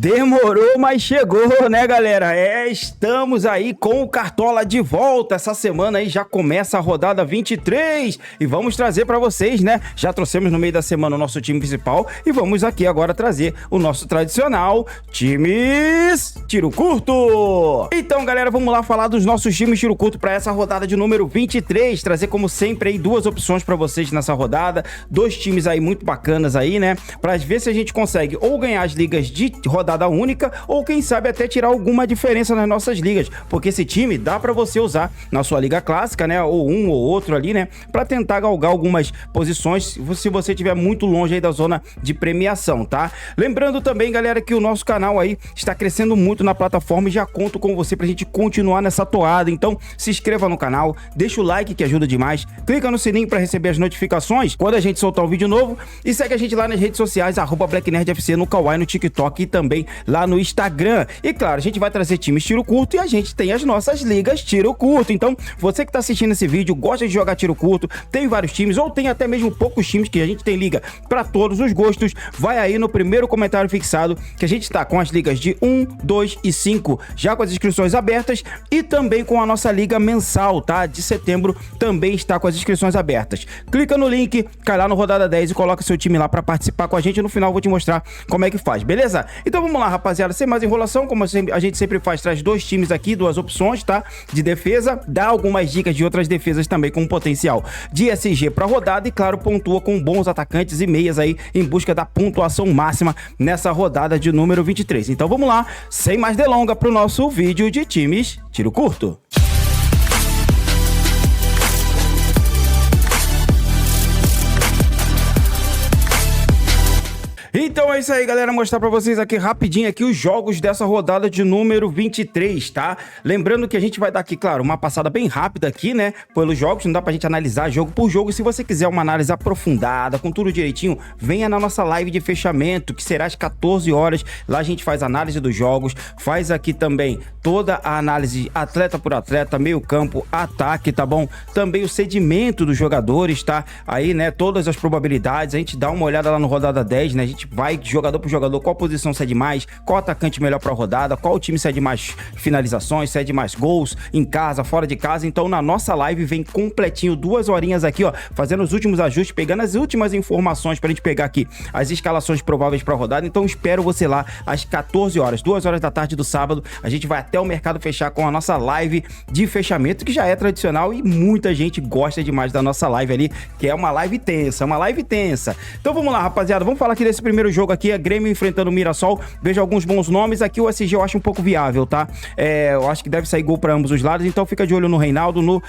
Demorou, mas chegou, né, galera? Estamos aí com o Cartola de volta. Essa semana aí já começa a rodada 23 e vamos trazer pra vocês, né? Já trouxemos no meio da semana o nosso time principal e vamos aqui agora trazer o nosso tradicional times tiro curto. Então, galera, vamos lá falar dos nossos times tiro curto pra essa rodada de número 23. Trazer, como sempre, aí duas opções pra vocês nessa rodada. Dois times aí muito bacanas aí, né? Pra ver se a gente consegue ou ganhar as ligas de rodada única, ou quem sabe até tirar alguma diferença nas nossas ligas, porque esse time dá pra você usar na sua liga clássica, né, ou um ou outro ali, né, pra tentar galgar algumas posições, se você estiver muito longe aí da zona de premiação, tá? Lembrando também, galera, que o nosso canal aí está crescendo muito na plataforma e já conto com você pra gente continuar nessa toada, então se inscreva no canal, deixa o like que ajuda demais, clica no sininho pra receber as notificações quando a gente soltar um vídeo novo e segue a gente lá nas redes sociais, @BlackNerdFC no Kawaii, no TikTok e também lá no Instagram. E claro, a gente vai trazer times tiro curto e a gente tem as nossas ligas tiro curto. Então, você que tá assistindo esse vídeo, gosta de jogar tiro curto, tem vários times ou tem até mesmo poucos times, que a gente tem liga para todos os gostos, vai aí no primeiro comentário fixado que a gente tá com as ligas de 1, 2 e 5, já com as inscrições abertas e também com a nossa liga mensal, tá? De setembro também está com as inscrições abertas. Clica no link, cai lá no Rodada 10 e coloca seu time lá para participar com a gente. No final eu vou te mostrar como é que faz, beleza? Então vamos lá, rapaziada, sem mais enrolação, como a gente sempre faz, traz dois times aqui, duas opções, tá? De defesa, dá algumas dicas de outras defesas também com potencial de SG pra rodada e, claro, pontua com bons atacantes e meias aí em busca da pontuação máxima nessa rodada de número 23. Então vamos lá, sem mais delonga, pro nosso vídeo de times tiro curto. Então é isso aí, galera, mostrar pra vocês aqui rapidinho aqui os jogos dessa rodada de número 23, tá? Lembrando que a gente vai dar aqui, claro, uma passada bem rápida aqui, né, pelos jogos, não dá pra gente analisar jogo por jogo. Se você quiser uma análise aprofundada, com tudo direitinho, venha na nossa live de fechamento, que será às 14 horas, lá a gente faz análise dos jogos, faz aqui também toda a análise atleta por atleta, meio campo, ataque, tá bom? Também o sedimento dos jogadores, tá? Aí, né, todas as probabilidades, a gente dá uma olhada lá no rodada 10, né, a gente vai jogador por jogador, qual posição cede mais, qual atacante melhor pra rodada, qual time cede mais finalizações, cede mais gols, em casa, fora de casa. Então na nossa live vem completinho, 2 horinhas aqui, ó, fazendo os últimos ajustes, pegando as últimas informações pra gente pegar aqui as escalações prováveis pra rodada. Então espero você lá às 14 horas, 2 horas da tarde do sábado, a gente vai até o mercado fechar com a nossa live de fechamento, que já é tradicional e muita gente gosta demais da nossa live ali, que é uma live tensa, Então vamos lá, rapaziada, vamos falar aqui desse primeiro jogo aqui, é Grêmio enfrentando o Mirassol. Vejo alguns bons nomes aqui, o SG eu acho um pouco viável, tá? Eu acho que deve sair gol para ambos os lados, então fica de olho no Reinaldo, no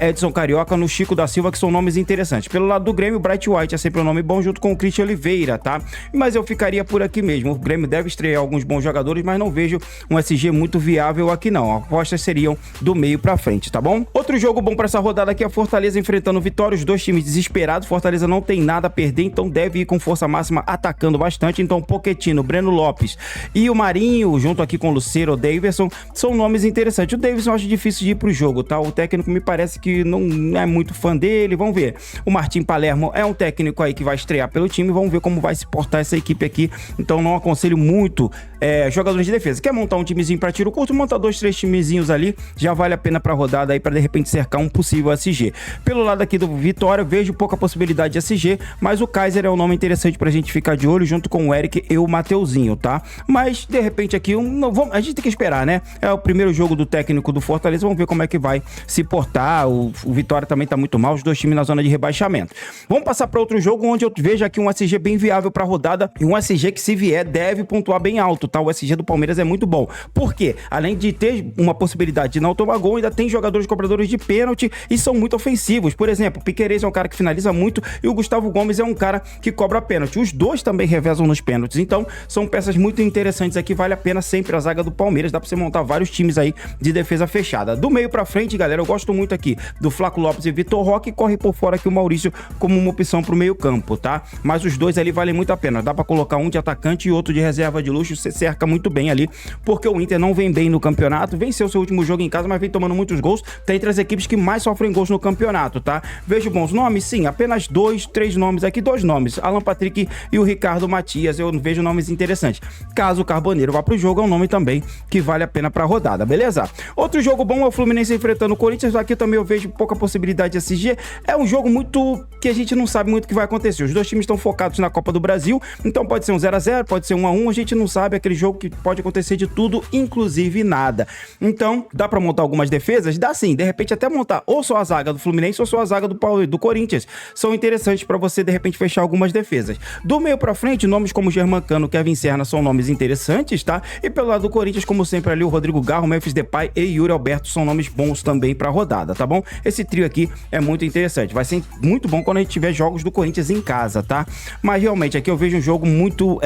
Edson Carioca, no Chico da Silva, que são nomes interessantes. Pelo lado do Grêmio, o Bright White é sempre um nome bom, junto com o Christian Oliveira, tá? Mas eu ficaria por aqui mesmo. O Grêmio deve estrear alguns bons jogadores, mas não vejo um SG muito viável aqui não. Apostas seriam do meio pra frente, tá bom? Outro jogo bom para essa rodada aqui é a Fortaleza enfrentando o Vitória, os dois times desesperados. Fortaleza não tem nada a perder, então deve ir com força máxima, atacando bastante. Então Pochettino, Breno Lopes e o Marinho, junto aqui com o Lucero, o Davidson, são nomes interessantes. O Davidson eu acho difícil de ir pro jogo, tá? O técnico me parece que não é muito fã dele, vamos ver. O Martim Palermo é um técnico aí que vai estrear pelo time, vamos ver como vai se portar essa equipe aqui, então não aconselho muito jogadores de defesa. Quer montar um timezinho pra tiro curto, monta 2, 3 timezinhos ali, já vale a pena pra rodada aí, pra de repente cercar um possível SG. Pelo lado aqui do Vitória, vejo pouca possibilidade de SG, mas o Kaiser é um nome interessante pra gente ficar de olho, junto com o Eric e o Mateuzinho, tá? Mas, de repente, aqui, a gente tem que esperar, né? É o primeiro jogo do técnico do Fortaleza, vamos ver como é que vai se portar. O Vitória também tá muito mal, os dois times na zona de rebaixamento. Vamos passar para outro jogo, onde eu vejo aqui um SG bem viável pra rodada, e um SG que, se vier, deve pontuar bem alto, tá? O SG do Palmeiras é muito bom. Por quê? Além de ter uma possibilidade de não tomar gol, ainda tem jogadores cobradores de pênalti e são muito ofensivos. Por exemplo, o Piquerez é um cara que finaliza muito e o Gustavo Gomes é um cara que cobra pênalti. Os dois também revezam nos pênaltis, então são peças muito interessantes aqui, vale a pena sempre a zaga do Palmeiras, dá pra você montar vários times aí de defesa fechada. Do meio pra frente, galera, eu gosto muito aqui do Flaco Lopes e Vitor Roque, corre por fora aqui o Maurício como uma opção pro meio campo, tá? Mas os dois ali valem muito a pena, dá pra colocar um de atacante e outro de reserva de luxo, você cerca muito bem ali, porque o Inter não vem bem no campeonato, venceu seu último jogo em casa, mas vem tomando muitos gols, tá entre as equipes que mais sofrem gols no campeonato, tá? Vejo bons nomes? Sim, apenas 2, 3 nomes aqui, 2 nomes, Alan Patrick e o Ricardo Matias. Matias, eu vejo nomes interessantes. Caso o Carboneiro vá pro jogo, é um nome também que vale a pena pra rodada, beleza? Outro jogo bom é o Fluminense enfrentando o Corinthians, aqui também eu vejo pouca possibilidade de SG, é um jogo muito que a gente não sabe muito o que vai acontecer, os dois times estão focados na Copa do Brasil, então pode ser um 0-0, pode ser 1-1, a gente não sabe, aquele jogo que pode acontecer de tudo, inclusive nada. Então, dá pra montar algumas defesas? Dá sim, de repente até montar ou só a zaga do Fluminense ou só a zaga do Corinthians, são interessantes pra você de repente fechar algumas defesas. Do meio pra frente, nomes como Germancano, Kevin Serna são nomes interessantes, tá? E pelo lado do Corinthians, como sempre ali, o Rodrigo Garro, Memphis Depay e Yuri Alberto são nomes bons também pra rodada, tá bom? Esse trio aqui é muito interessante, vai ser muito bom quando a gente tiver jogos do Corinthians em casa, tá? Mas realmente aqui eu vejo um jogo muito,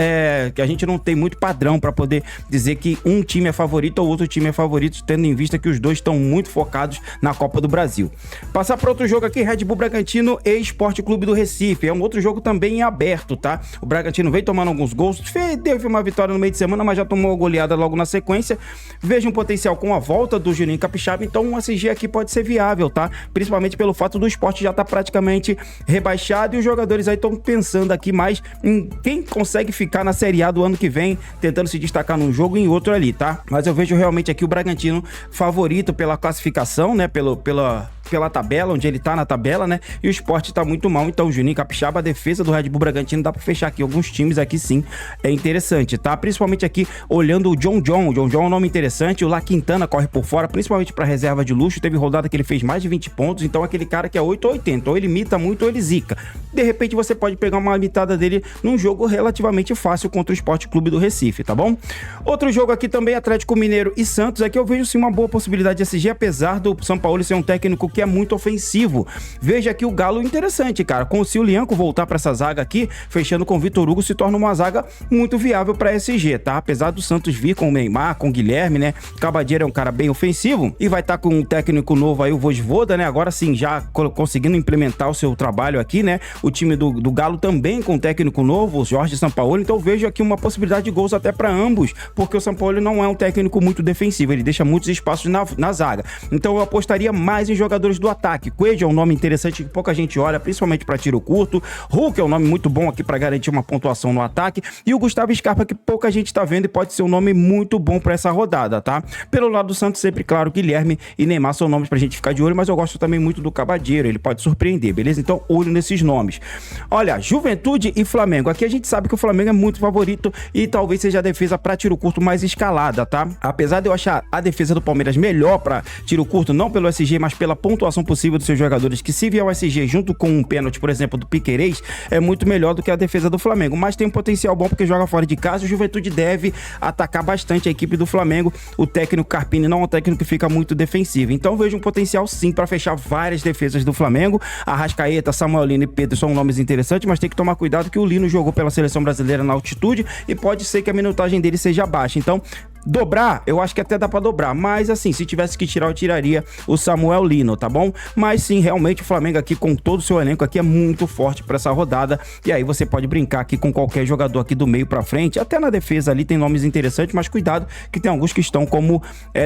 que a gente não tem muito padrão pra poder dizer que um time é favorito ou outro time é favorito, tendo em vista que os dois estão muito focados na Copa do Brasil. Passar para outro jogo aqui, Red Bull Bragantino e Sport Clube do Recife, é um outro jogo também em aberto, tá? O Bragantino vem tomando alguns gols, teve uma vitória no meio de semana, mas já tomou uma goleada logo na sequência, vejo um potencial com a volta do Juninho Capixaba, então um SG aqui pode ser viável, tá? Principalmente pelo fato do Sport já estar praticamente rebaixado e os jogadores aí estão pensando aqui mais em quem consegue ficar na Série A do ano que vem, tentando se destacar num jogo e em outro ali, tá? Mas eu vejo realmente aqui o Bragantino favorito pela classificação, né? Pela tabela, onde ele tá na tabela, né? E o Sport tá muito mal, então o Juninho Capixaba, a defesa do Red Bull Bragantino, dá pra fechar aqui alguns times aqui sim, é interessante, tá? Principalmente aqui, olhando o John John é um nome interessante, o La Quintana corre por fora, principalmente pra reserva de luxo, teve rodada que ele fez mais de 20 pontos, então aquele cara que é 8 ou 80, ou ele imita muito ou ele zica. De repente você pode pegar uma imitada dele num jogo relativamente fácil contra o Sport Clube do Recife, tá bom? Outro jogo aqui também, Atlético Mineiro e Santos, aqui eu vejo sim uma boa possibilidade de SG, apesar do São Paulo ser um técnico que é muito ofensivo. Veja aqui o Galo interessante, cara. Com o Ciulianco voltar para essa zaga aqui, fechando com o Vitor Hugo, se torna uma zaga muito viável para SG, tá? Apesar do Santos vir com o Neymar, com o Guilherme, né? Cabadeiro é um cara bem ofensivo e vai estar com um técnico novo aí, o Vojvoda, né? Agora sim, já conseguindo implementar o seu trabalho aqui, né? O time do Galo também com um técnico novo, o Jorge Sampaoli. Então vejo aqui uma possibilidade de gols até para ambos, porque o Sampaoli não é um técnico muito defensivo, ele deixa muitos espaços na zaga. Então eu apostaria mais em jogadores do ataque. Coelho é um nome interessante que pouca gente olha, principalmente para tiro curto. Hulk é um nome muito bom aqui para garantir uma pontuação no ataque. E o Gustavo Scarpa, que pouca gente tá vendo e pode ser um nome muito bom para essa rodada, tá? Pelo lado do Santos, sempre claro, Guilherme e Neymar são nomes pra gente ficar de olho, mas eu gosto também muito do Cabadeiro, ele pode surpreender, beleza? Então, olho nesses nomes. Olha, Juventude e Flamengo. Aqui a gente sabe que o Flamengo é muito favorito e talvez seja a defesa para tiro curto mais escalada, tá? Apesar de eu achar a defesa do Palmeiras melhor para tiro curto, não pelo SG, mas pela pontuação possível dos seus jogadores, que se vier o SG junto com um pênalti, por exemplo, do Piquerez, é muito melhor do que a defesa do Flamengo, mas tem um potencial bom porque joga fora de casa e o Juventude deve atacar bastante a equipe do Flamengo. O técnico Carpini não é um técnico que fica muito defensivo, então vejo um potencial sim para fechar várias defesas do Flamengo. Arrascaeta, Samuel Lino e Pedro são nomes interessantes, mas tem que tomar cuidado que o Lino jogou pela seleção brasileira na altitude e pode ser que a minutagem dele seja baixa, então dobrar, eu acho que até dá pra dobrar, mas assim, se tivesse que tirar, eu tiraria o Samuel Lino, tá bom? Mas sim, realmente o Flamengo aqui com todo o seu elenco aqui é muito forte pra essa rodada, e aí você pode brincar aqui com qualquer jogador aqui do meio pra frente, até na defesa ali tem nomes interessantes, mas cuidado que tem alguns que estão como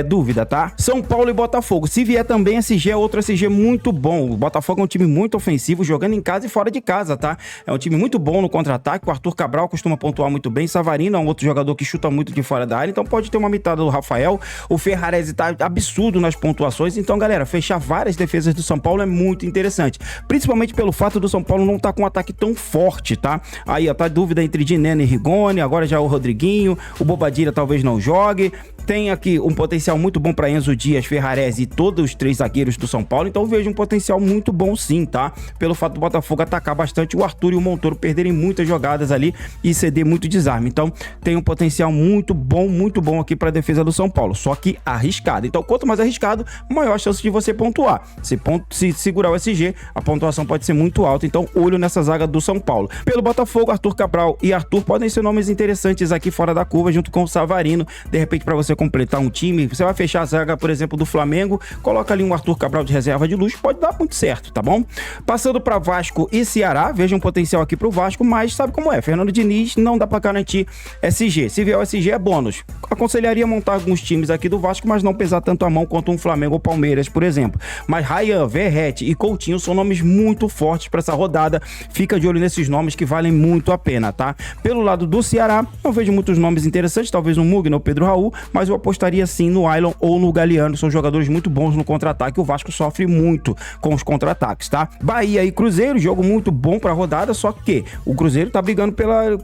dúvida, tá? São Paulo e Botafogo, se vier também SG, é outro SG muito bom. O Botafogo é um time muito ofensivo, jogando em casa e fora de casa, tá? É um time muito bom no contra-ataque, o Arthur Cabral costuma pontuar muito bem, Savarino é um outro jogador que chuta muito de fora da área, então pode ter uma mitada do Rafael, o Ferrarese tá absurdo nas pontuações, então galera, fechar várias defesas do São Paulo é muito interessante, principalmente pelo fato do São Paulo não tá com um ataque tão forte, tá? Aí ó, tá dúvida entre Dineno e Rigoni, agora já o Rodriguinho, o Bobadilla talvez não jogue, tem aqui um potencial muito bom para Enzo Dias, Ferrarese e todos os três zagueiros do São Paulo, então vejo um potencial muito bom sim, tá? Pelo fato do Botafogo atacar bastante, o Arthur e o Montoro perderem muitas jogadas ali e ceder muito desarme, então tem um potencial muito bom aqui para a defesa do São Paulo, só que arriscado. Então, quanto mais arriscado, maior a chance de você pontuar. Se segurar o SG, a pontuação pode ser muito alta, então olho nessa zaga do São Paulo. Pelo Botafogo, Arthur Cabral e Arthur podem ser nomes interessantes aqui fora da curva, junto com o Savarino, de repente para você completar um time, você vai fechar a zaga, por exemplo, do Flamengo, coloca ali um Arthur Cabral de reserva de luxo, pode dar muito certo, tá bom? Passando para Vasco e Ceará, veja um potencial aqui pro Vasco, mas sabe como é, Fernando Diniz não dá para garantir SG, se vier o SG é bônus. aconselharia montar alguns times aqui do Vasco, mas não pesar tanto a mão quanto um Flamengo ou Palmeiras, por exemplo. Mas Ryan, Verratti e Coutinho são nomes muito fortes para essa rodada. Fica de olho nesses nomes que valem muito a pena, tá? Pelo lado do Ceará, não vejo muitos nomes interessantes, talvez um Mugni ou Pedro Raul, mas eu apostaria sim no Ailon ou no Galeano. São jogadores muito bons no contra-ataque. O Vasco sofre muito com os contra-ataques, tá? Bahia e Cruzeiro, jogo muito bom pra rodada, só que o Cruzeiro tá brigando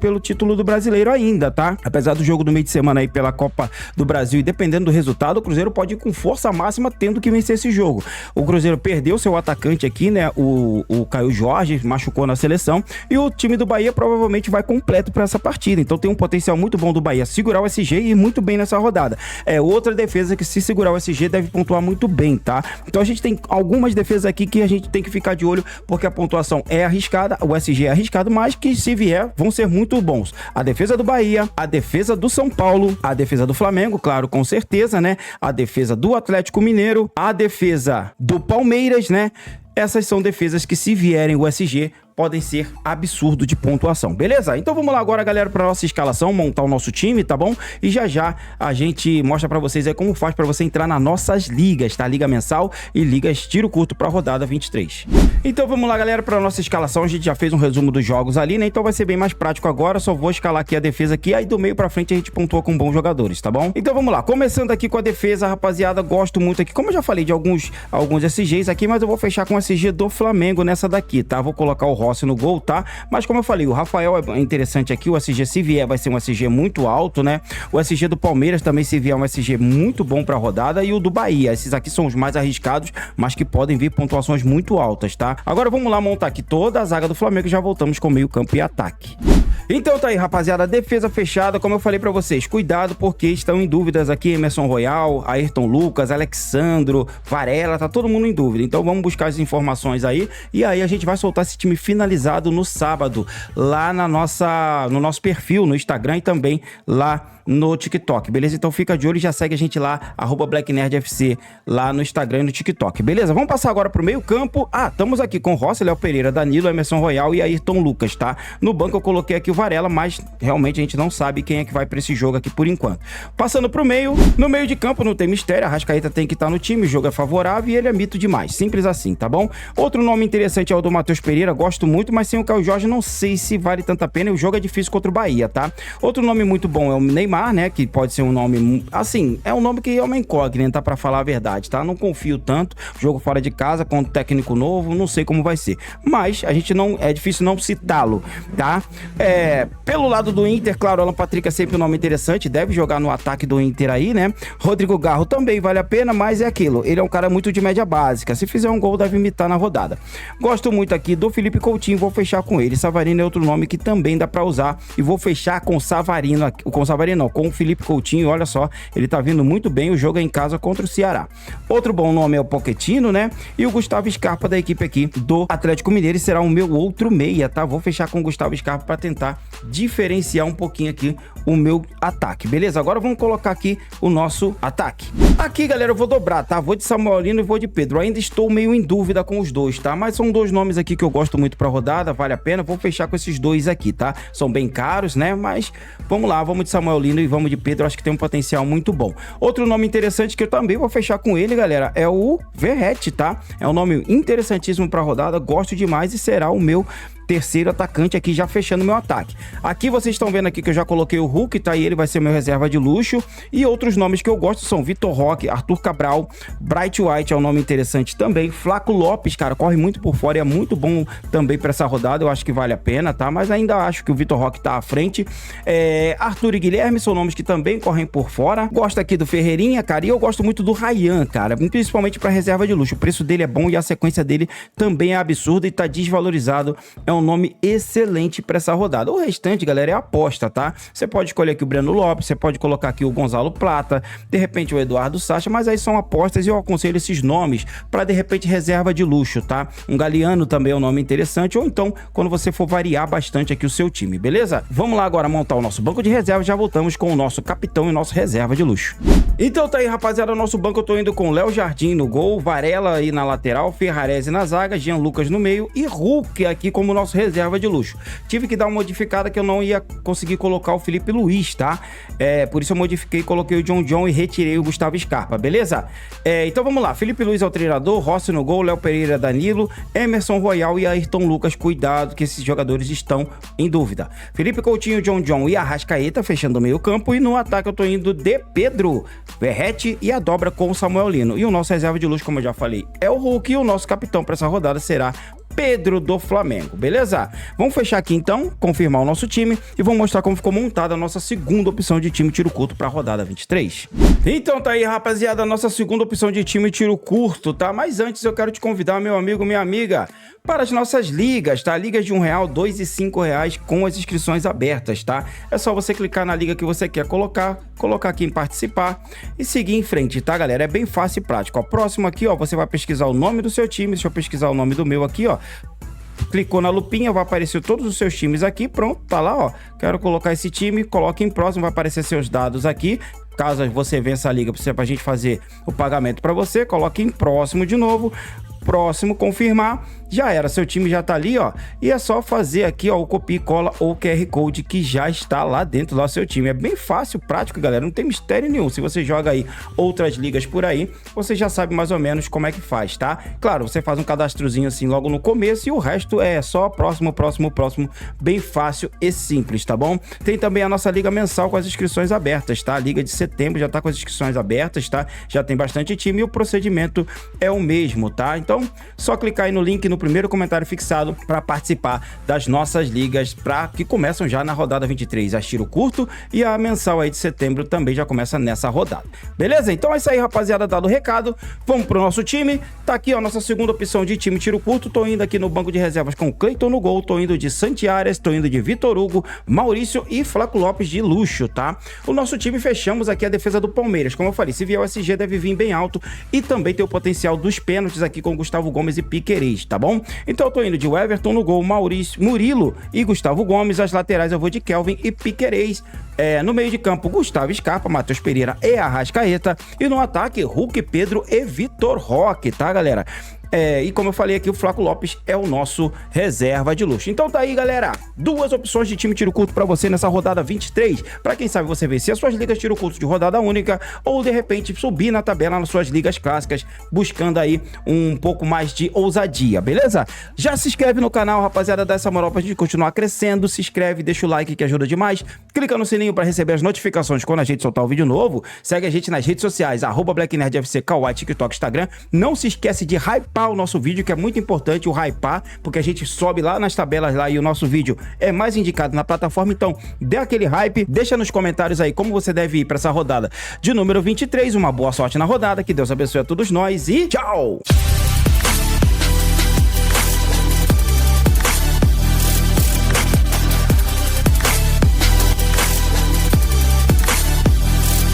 pelo título do Brasileiro ainda, tá? Apesar do jogo do meio de semana aí pela Copa do Brasil e dependendo do resultado, o Cruzeiro pode ir com força máxima tendo que vencer esse jogo. O Cruzeiro perdeu seu atacante aqui, né? O Caio Jorge machucou na seleção e o time do Bahia provavelmente vai completo pra essa partida. Então tem um potencial muito bom do Bahia segurar o SG e ir muito bem nessa rodada. É outra defesa que, se segurar o SG, deve pontuar muito bem, tá? Então a gente tem algumas defesas aqui que a gente tem que ficar de olho, porque a pontuação é arriscada, o SG é arriscado, mas que se vier, vão ser muito bons. A defesa do Bahia, a defesa do São Paulo, a defesa do Flamengo, claro, com certeza, né? A defesa do Atlético Mineiro, a defesa do Palmeiras, né? Essas são defesas que, se vierem o SG, podem ser absurdo de pontuação, beleza? Então vamos lá agora, galera, para nossa escalação, montar o nosso time, tá bom? E já a gente mostra para vocês aí como faz para você entrar nas nossas ligas, tá? Liga mensal e ligas tiro curto para rodada 23. Então vamos lá, galera, para nossa escalação. A gente já fez um resumo dos jogos ali, né? Então vai ser bem mais prático agora. Só vou escalar aqui a defesa aqui, aí do meio para frente a gente pontua com bons jogadores, tá bom? Então vamos lá, começando aqui com a defesa, rapaziada. Gosto muito aqui, como eu já falei de alguns SGs aqui, mas eu vou fechar com o SG do Flamengo nessa daqui, tá? Vou colocar o Rossi no gol, tá? Mas como eu falei, o Rafael é interessante aqui. O SG, se vier, vai ser um SG muito alto, né? O SG do Palmeiras também, se vier, é um SG muito bom pra rodada. E o do Bahia, esses aqui são os mais arriscados, mas que podem vir pontuações muito altas, tá? Agora vamos lá montar aqui toda a zaga do Flamengo e já voltamos com meio campo e ataque. Então tá aí, rapaziada, defesa fechada, como eu falei pra vocês, cuidado porque estão em dúvidas aqui Emerson Royal, Ayrton Lucas, Alexandro, Varela, tá todo mundo em dúvida. Então vamos buscar as informações aí e aí a gente vai soltar esse time finalizado no sábado, lá no nosso perfil no Instagram e também lá no TikTok, beleza? Então fica de olho e já segue a gente lá, @BlackNerdFC, lá no Instagram e no TikTok, beleza? Vamos passar agora pro meio campo. Estamos aqui com Rossi, Léo Pereira, Danilo, Emerson Royal e Ayrton Lucas, tá? No banco eu coloquei aqui o Varela, mas realmente a gente não sabe quem é que vai pra esse jogo aqui por enquanto. Passando pro meio, no meio de campo não tem mistério, a Arrascaeta tem que estar no time, o jogo é favorável e ele é mito demais, simples assim, tá bom? Outro nome interessante é o do Matheus Pereira, gosto muito, mas sem o Caio Jorge não sei se vale tanta pena e o jogo é difícil contra o Bahia, tá? Outro nome muito bom é o Neymar, né, que pode ser um nome, assim, é um nome que é uma incógnita pra falar a verdade, tá? Não confio tanto, jogo fora de casa, com técnico novo, não sei como vai ser, mas a gente não, é difícil não citá-lo, tá? Pelo lado do Inter, claro, Alan Patrick é sempre um nome interessante, deve jogar no ataque do Inter aí, né? Rodrigo Garro também vale a pena, mas é aquilo, ele é um cara muito de média básica, se fizer um gol deve imitar na rodada. Gosto muito aqui do Felipe Coutinho, vou fechar com ele. Savarino é outro nome que também dá pra usar e vou fechar com Savarino, com o Felipe Coutinho, olha só, ele tá vindo muito bem, o jogo é em casa contra o Ceará. Outro bom nome é o Pochettino, né? E o Gustavo Scarpa da equipe aqui do Atlético Mineiro, será o meu outro meia, tá? Vou fechar com o Gustavo Scarpa pra tentar diferenciar um pouquinho aqui o meu ataque, beleza? Agora vamos colocar aqui o nosso ataque. Aqui, galera, eu vou dobrar, tá? Vou de Samuelino e vou de Pedro. Ainda estou meio em dúvida com os dois, tá? Mas são dois nomes aqui que eu gosto muito pra rodada, vale a pena. Vou fechar com esses dois aqui, tá? São bem caros, né? Mas vamos lá, vamos de Samuelino e vamos de Pedro. Acho que tem um potencial muito bom. Outro nome interessante que eu também vou fechar com ele, galera, é o Verratti, tá? É um nome interessantíssimo pra rodada, gosto demais e será o meu terceiro atacante aqui, já fechando meu ataque. Aqui vocês estão vendo aqui que eu já coloquei o Hulk, tá? E ele vai ser meu reserva de luxo. E outros nomes que eu gosto são Vitor Roque, Arthur Cabral, Bright White é um nome interessante também. Flaco Lopes, cara, corre muito por fora e é muito bom também para essa rodada. Eu acho que vale a pena, tá? Mas ainda acho que o Vitor Roque tá à frente. Arthur e Guilherme são nomes que também correm por fora. Gosto aqui do Ferreirinha, cara, e eu gosto muito do Ryan, cara, principalmente para reserva de luxo. O preço dele é bom e a sequência dele também é absurda e tá desvalorizado. É um nome excelente para essa rodada. O restante, galera, é aposta, tá? Você pode escolher aqui o Breno Lopes, você pode colocar aqui o Gonzalo Plata, de repente o Eduardo Sacha, mas aí são apostas e eu aconselho esses nomes para de repente reserva de luxo, tá? Um Galeano também é um nome interessante, ou então quando você for variar bastante aqui o seu time, beleza? Vamos lá agora montar o nosso banco de reserva, já voltamos com o nosso capitão e nosso reserva de luxo. Então tá aí, rapaziada, o nosso banco eu tô indo com Léo Jardim no gol, Varela aí na lateral, Ferrarese na zaga, Jean Lucas no meio e Hulk aqui como nosso nosso reserva de luxo. Tive que dar uma modificada que eu não ia conseguir colocar o Felipe Luiz, tá? Por isso eu modifiquei, coloquei o John e retirei o Gustavo Scarpa, beleza? Então vamos lá, Felipe Luiz é o treinador, Rossi no gol, Léo Pereira, Danilo, Emerson Royal e Ayrton Lucas. Cuidado que esses jogadores estão em dúvida. Felipe Coutinho, John e Arrascaeta fechando o meio campo, e no ataque eu tô indo de Pedro, Verratti e a dobra com o Samuel Lino. E o nosso reserva de luxo, como eu já falei, é o Hulk, e o nosso capitão para essa rodada será Pedro do Flamengo, beleza? Vamos fechar aqui então, confirmar o nosso time e vamos mostrar como ficou montada a nossa segunda opção de time tiro curto para a rodada 23. Então tá aí, rapaziada, a nossa segunda opção de time tiro curto, tá? Mas antes eu quero te convidar, meu amigo, minha amiga, para as nossas ligas, tá? Ligas de R$1, R$2 e R$5 com as inscrições abertas, tá? É só você clicar na liga que você quer colocar aqui em participar e seguir em frente, tá, galera? É bem fácil e prático, ó. Próximo aqui, ó, você vai pesquisar o nome do seu time, deixa eu pesquisar o nome do meu aqui, ó. Clicou na lupinha, vai aparecer todos os seus times aqui, pronto, tá lá, ó. Quero colocar esse time, coloque em próximo, vai aparecer seus dados aqui. Caso você vença a liga, pra gente fazer o pagamento para você, coloque em próximo de novo. Próximo, confirmar, já era, seu time já tá ali, ó, e é só fazer aqui, ó, o copia e cola ou QR Code que já está lá dentro do seu time. É bem fácil, prático, galera, não tem mistério nenhum. Se você joga aí outras ligas por aí, você já sabe mais ou menos como é que faz, tá? Claro, você faz um cadastrozinho assim logo no começo e o resto é só próximo, bem fácil e simples, tá bom? Tem também a nossa liga mensal com as inscrições abertas, tá? A liga de setembro já tá com as inscrições abertas, tá? Já tem bastante time e o procedimento é o mesmo, tá? Então, só clicar aí no link no primeiro comentário fixado para participar das nossas ligas que começam já na rodada 23, a tiro curto, e a mensal aí de setembro também já começa nessa rodada. Beleza? Então é isso aí, rapaziada, dado o recado. Vamos pro nosso time. Tá aqui, ó, nossa segunda opção de time tiro curto. Tô indo aqui no banco de reservas com Cleiton no gol, tô indo de Santi Arias, tô indo de Vitor Hugo, Maurício e Flaco Lopes de luxo, tá? O nosso time, fechamos aqui a defesa do Palmeiras. Como eu falei, se vier o SG deve vir bem alto e também tem o potencial dos pênaltis aqui com Gustavo Gomes e Piquerez, tá bom? Então eu tô indo de Everton no gol, Murilo e Gustavo Gomes. As laterais eu vou de Kelvin e Piquerez. No meio de campo, Gustavo Scarpa, Matheus Pereira e Arrascaeta. E no ataque, Hulk, Pedro e Vitor Roque, tá, galera? E como eu falei aqui, o Flaco Lopes é o nosso reserva de luxo. Então tá aí, galera, duas opções de time tiro curto pra você nessa rodada 23. Pra quem sabe você vencer as suas ligas tiro curto de rodada única ou de repente subir na tabela nas suas ligas clássicas, buscando aí um pouco mais de ousadia, beleza? Já se inscreve no canal, rapaziada, dá essa moral pra gente continuar crescendo. Se inscreve, deixa o like que ajuda demais. Clica no sininho pra receber as notificações quando a gente soltar um vídeo novo. Segue a gente nas redes sociais, @BlackNerdFC, Kawaii, TikTok, Instagram. Não se esquece de hypar o nosso vídeo, que é muito importante o hypar, porque a gente sobe lá nas tabelas lá e o nosso vídeo é mais indicado na plataforma. Então dê aquele hype, deixa nos comentários aí como você deve ir para essa rodada de número 23. Uma boa sorte na rodada, que Deus abençoe a todos nós e tchau!